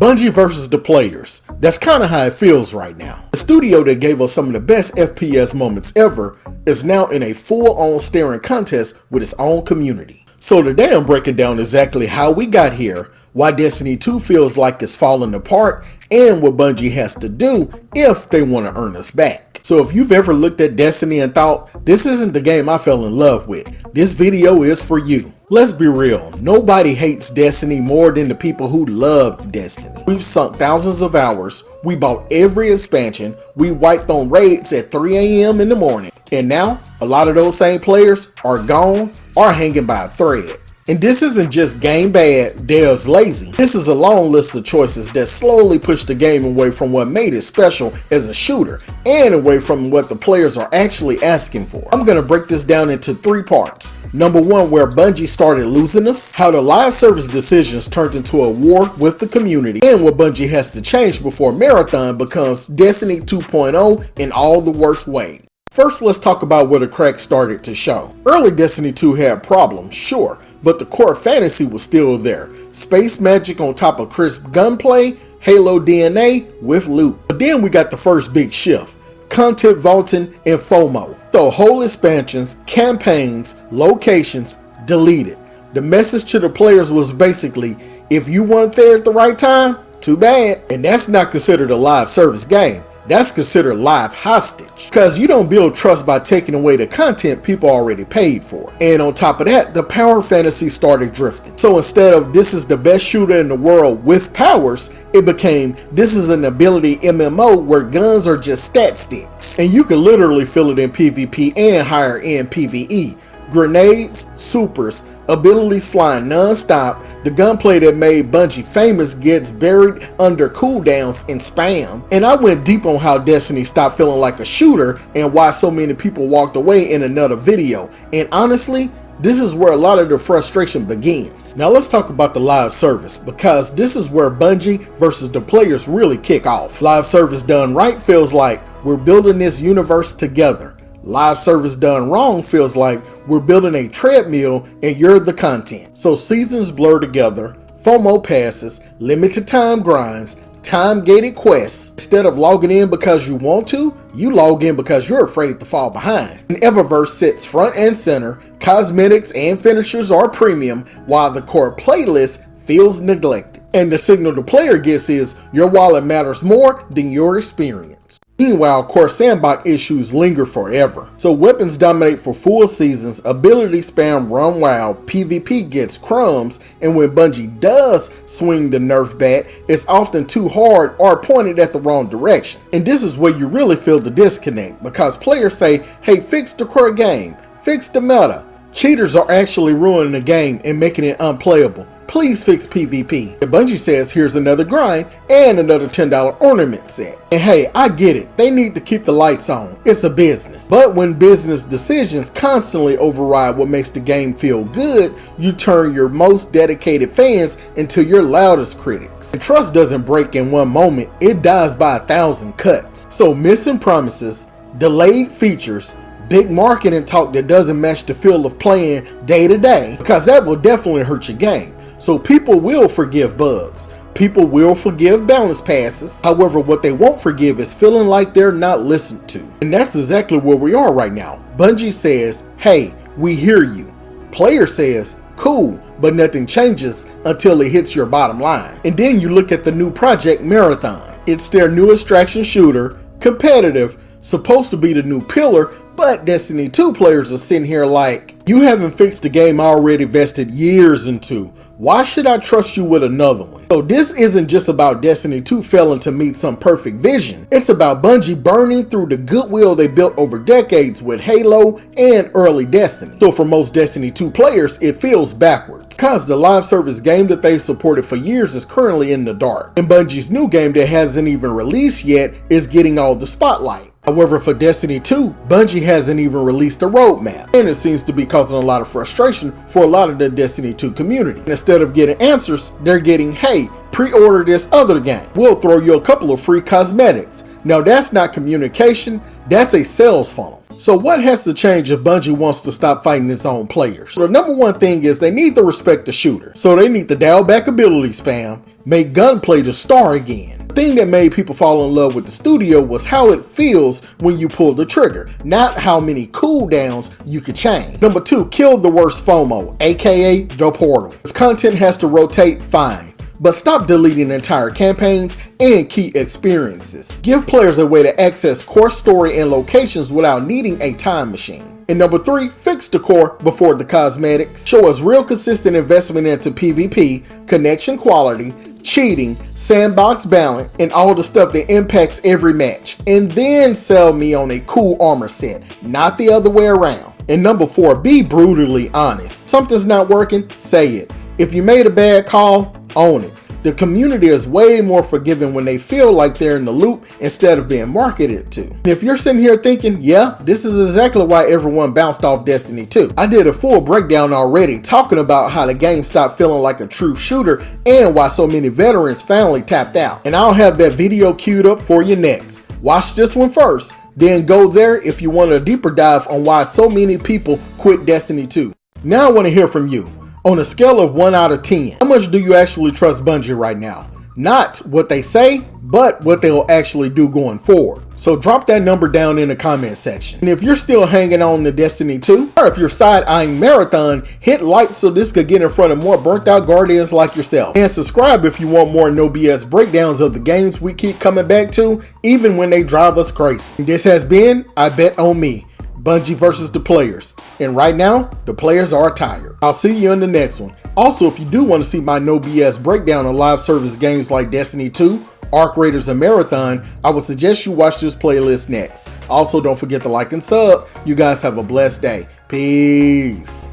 Bungie versus the players. That's kinda how it feels right now. The studio that gave us some of the best FPS moments ever is now in a full-on staring contest with its own community. So today I'm breaking down exactly how we got here, why Destiny 2 feels like it's falling apart, and what Bungie has to do if they want to earn us back. So if you've ever looked at Destiny and thought, this isn't the game I fell in love with, this video is for you. Let's be real, nobody hates Destiny more than the people who loved Destiny. We've sunk thousands of hours, we bought every expansion, we wiped on raids at 3 AM in the morning, and now a lot of those same players are gone or hanging by a thread. And this isn't just game bad, devs lazy. This is a long list of choices that slowly push the game away from what made it special as a shooter and away from what the players are actually asking for. I'm gonna break this down into 3 parts. Number 1, where Bungie started losing us, how the live service decisions turned into a war with the community, and what Bungie has to change before Marathon becomes Destiny 2.0 in all the worst ways. First, let's talk about where the cracks started to show. Early Destiny 2 had problems, sure, but the core fantasy was still there. Space magic on top of crisp gunplay, Halo DNA with loot. But then we got the first big shift, content vaulting and FOMO. So whole expansions, campaigns, locations, deleted. The message to the players was basically, if you weren't there at the right time, too bad. And that's not considered a live service game. That's considered live hostage, because you don't build trust by taking away the content people already paid for. And on top of that, the power fantasy started drifting. So instead of this is the best shooter in the world with powers, it became this is an ability MMO where guns are just stat sticks. And you can literally feel it in PvP and higher end PvE. Grenades, supers, abilities flying non-stop, the gunplay that made Bungie famous gets buried under cooldowns and spam. And I went deep on how Destiny stopped feeling like a shooter and why so many people walked away in another video. And honestly, this is where a lot of the frustration begins. Now let's talk about the live service, because this is where Bungie versus the players really kick off. Live service done right feels like we're building this universe together. Live service done wrong feels like we're building a treadmill and you're the content. So seasons blur together, FOMO passes, limited time grinds, time-gated quests. Instead of logging in because you want to, you log in because you're afraid to fall behind. And Eververse sits front and center, cosmetics and finishers are premium, while the core playlist feels neglected. And the signal the player gets is your wallet matters more than your experience. Meanwhile, core sandbox issues linger forever. So weapons dominate for full seasons, ability spam run wild, PvP gets crumbs, and when Bungie does swing the nerf bat, it's often too hard or pointed at the wrong direction. And this is where you really feel the disconnect, because players say, hey, fix the core game, fix the meta. Cheaters are actually ruining the game and making it unplayable. Please fix PvP. And Bungie says here's another grind and another $10 ornament set. And hey, I get it, they need to keep the lights on, it's a business. But when business decisions constantly override what makes the game feel good, you turn your most dedicated fans into your loudest critics. And trust doesn't break in one moment, it dies by 1,000 cuts. So missing promises, delayed features, big marketing talk that doesn't match the feel of playing day to day, because that will definitely hurt your game. So people will forgive bugs. People will forgive balance passes. However, what they won't forgive is feeling like they're not listened to. And that's exactly where we are right now. Bungie says, hey, we hear you. Player says, cool, but nothing changes until it hits your bottom line. And then you look at the new project Marathon. It's their new extraction shooter, competitive, supposed to be the new pillar, but Destiny 2 players are sitting here like, you haven't fixed the game I already invested years into. Why should I trust you with another one? So this isn't just about Destiny 2 failing to meet some perfect vision. It's about Bungie burning through the goodwill they built over decades with Halo and early Destiny. So for most Destiny 2 players, it feels backwards, because the live service game that they've supported for years is currently in the dark. And Bungie's new game that hasn't even released yet is getting all the spotlight. However, for Destiny 2, Bungie hasn't even released a roadmap, and it seems to be causing a lot of frustration for a lot of the Destiny 2 community. Instead of getting answers, they're getting, hey, pre-order this other game. We'll throw you a couple of free cosmetics. Now that's not communication, that's a sales funnel. So what has to change if Bungie wants to stop fighting its own players? So the number one thing is they need to respect the shooter. So they need to dial back ability spam, make gunplay the star again. The thing that made people fall in love with the studio was how it feels when you pull the trigger, not how many cooldowns you could change. Number 2, kill the worst FOMO, aka the portal. If content has to rotate, fine, but stop deleting entire campaigns and key experiences. Give players a way to access core story and locations without needing a time machine. And number 3, fix the core before the cosmetics. Show us real consistent investment into PvP, connection quality, cheating, sandbox balance, and all the stuff that impacts every match. And then sell me on a cool armor set, not the other way around. And number 4, be brutally honest. Something's not working, say it. If you made a bad call, own it. The community is way more forgiving when they feel like they're in the loop instead of being marketed to. And if you're sitting here thinking, yeah, this is exactly why everyone bounced off Destiny 2. I did a full breakdown already talking about how the game stopped feeling like a true shooter and why so many veterans finally tapped out. And I'll have that video queued up for you next. Watch this one first, then go there if you want a deeper dive on why so many people quit Destiny 2. Now I want to hear from you. On a scale of 1 out of 10, how much do you actually trust Bungie right now? Not what they say, but what they'll actually do going forward. So drop that number down in the comment section. And if you're still hanging on to Destiny 2, or if you're side-eyeing Marathon, hit like so this could get in front of more burnt out guardians like yourself. And subscribe if you want more no BS breakdowns of the games we keep coming back to, even when they drive us crazy. And this has been Ibetonme, Bungie versus the players. And right now, the players are tired. I'll see you in the next one. Also, if you do want to see my no BS breakdown of live service games like Destiny 2, Arc Raiders, and Marathon, I would suggest you watch this playlist next. Also, don't forget to like and sub. You guys have a blessed day. Peace.